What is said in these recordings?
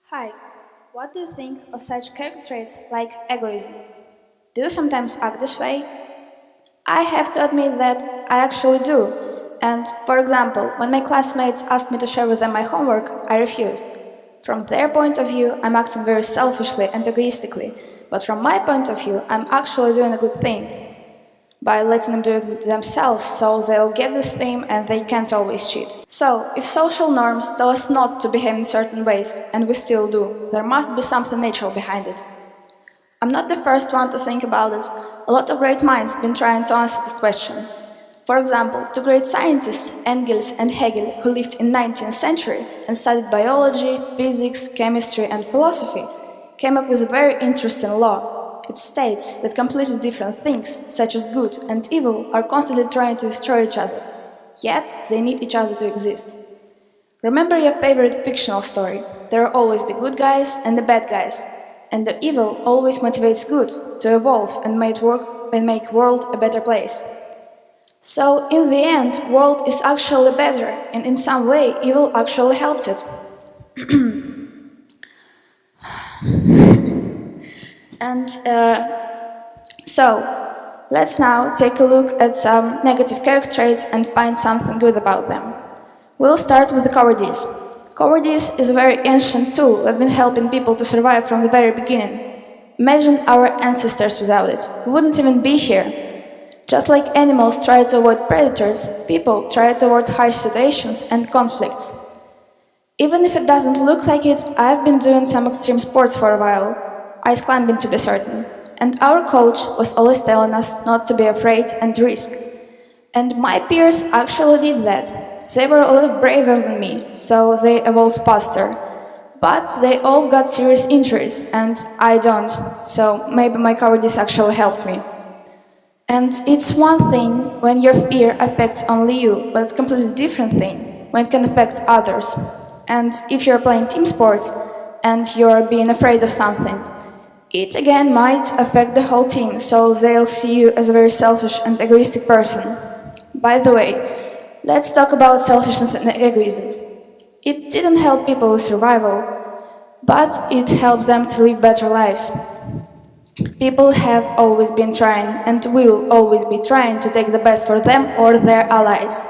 Hi, what do you think of such character traits like egoism? Do you sometimes act this way? I have to admit that I actually do. And, for example, when my classmates ask me to share with them my homework, I refuse. From their point of view, I'm acting very selfishly and egoistically, but from my point of view, I'm actually doing a good thing by letting them do it themselves, so they'll get this thing and they can't always cheat. So, if social norms tell us not to behave in certain ways, and we still do, there must be something natural behind it. I'm not the first one to think about it. A lot of great minds have been trying to answer this question. For example, two great scientists, Engels and Hegel, who lived in 19th century and studied biology, physics, chemistry and philosophy, came up with a very interesting law. It states that completely different things, such as good and evil, are constantly trying to destroy each other, yet they need each other to exist. Remember your favorite fictional story. There are always the good guys and the bad guys, and the evil always motivates good to evolve and make world a better place. So, in the end, world is actually better, and in some way, evil actually helped it. And so, let's now take a look at some negative character traits and find something good about them. We'll start with the cowordice. Cowordice is a very ancient tool that's been helping people to survive from the very beginning. Imagine our ancestors without it. We wouldn't even be here. Just like animals try to avoid predators, people try to avoid harsh situations and conflicts. Even if it doesn't look like it, I've been doing some extreme sports for a while. Ice climbing to be certain. And our coach was always telling us not to be afraid and risk. And my peers actually did that. They were a lot braver than me, so they evolved faster. But they all got serious injuries, and I don't, so maybe my cowardice actually helped me. And it's one thing when your fear affects only you, but it's a completely different thing when it can affect others. And if you're playing team sports and you're being afraid of something, it again might affect the whole team, so they'll see you as a very selfish and egoistic person. By the way, let's talk about selfishness and egoism. It didn't help people with survival, but it helped them to live better lives. People have always been trying and will always be trying to take the best for them or their allies.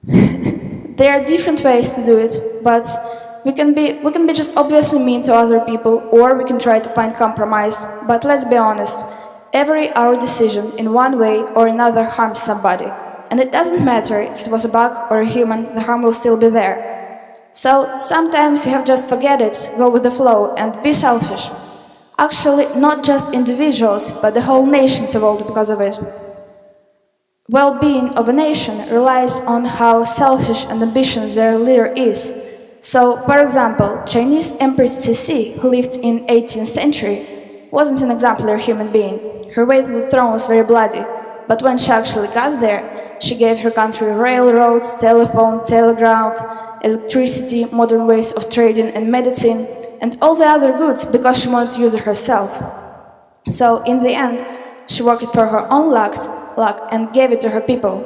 There are different ways to do it, but we can be just obviously mean to other people, or we can try to find compromise. But let's be honest, every our decision in one way or another harms somebody. And it doesn't matter if it was a bug or a human, the harm will still be there. So sometimes you have just forget it, go with the flow and be selfish. Actually, not just individuals, but the whole nations evolved because of it. Well-being of a nation relies on how selfish and ambitious their leader is. So, for example, Chinese Empress Cixi, who lived in 18th century, wasn't an exemplary human being. Her way to the throne was very bloody, but when she actually got there, she gave her country railroads, telephone, telegraph, electricity, modern ways of trading and medicine, and all the other goods because she wanted to use it herself. So, in the end, she worked for her own luck and gave it to her people.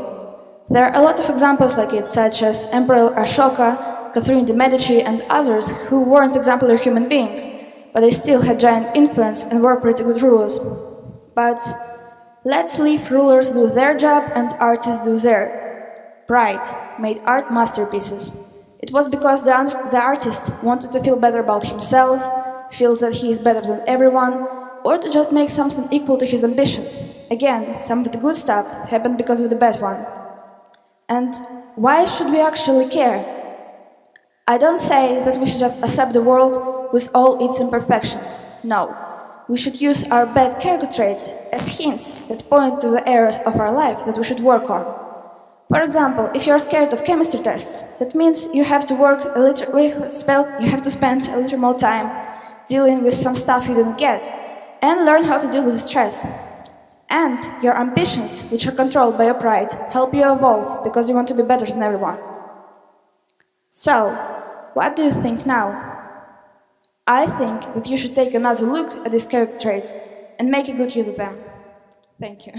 There are a lot of examples like it, such as Emperor Ashoka, Catherine de' Medici and others who weren't exemplary human beings, but they still had giant influence and were pretty good rulers. But let's leave rulers do their job and artists do their. Pride made art masterpieces. It was because the artist wanted to feel better about himself, feel that he is better than everyone, or to just make something equal to his ambitions. Again, some of the good stuff happened because of the bad one. And why should we actually care? I don't say that we should just accept the world with all its imperfections. No. We should use our bad character traits as hints that point to the areas of our life that we should work on. For example, if you're scared of chemistry tests, that means you have to spend a little more time dealing with some stuff you didn't get, and learn how to deal with stress. And your ambitions, which are controlled by your pride, help you evolve because you want to be better than everyone. So, what do you think now? I think that you should take another look at these character traits and make a good use of them. Thank you.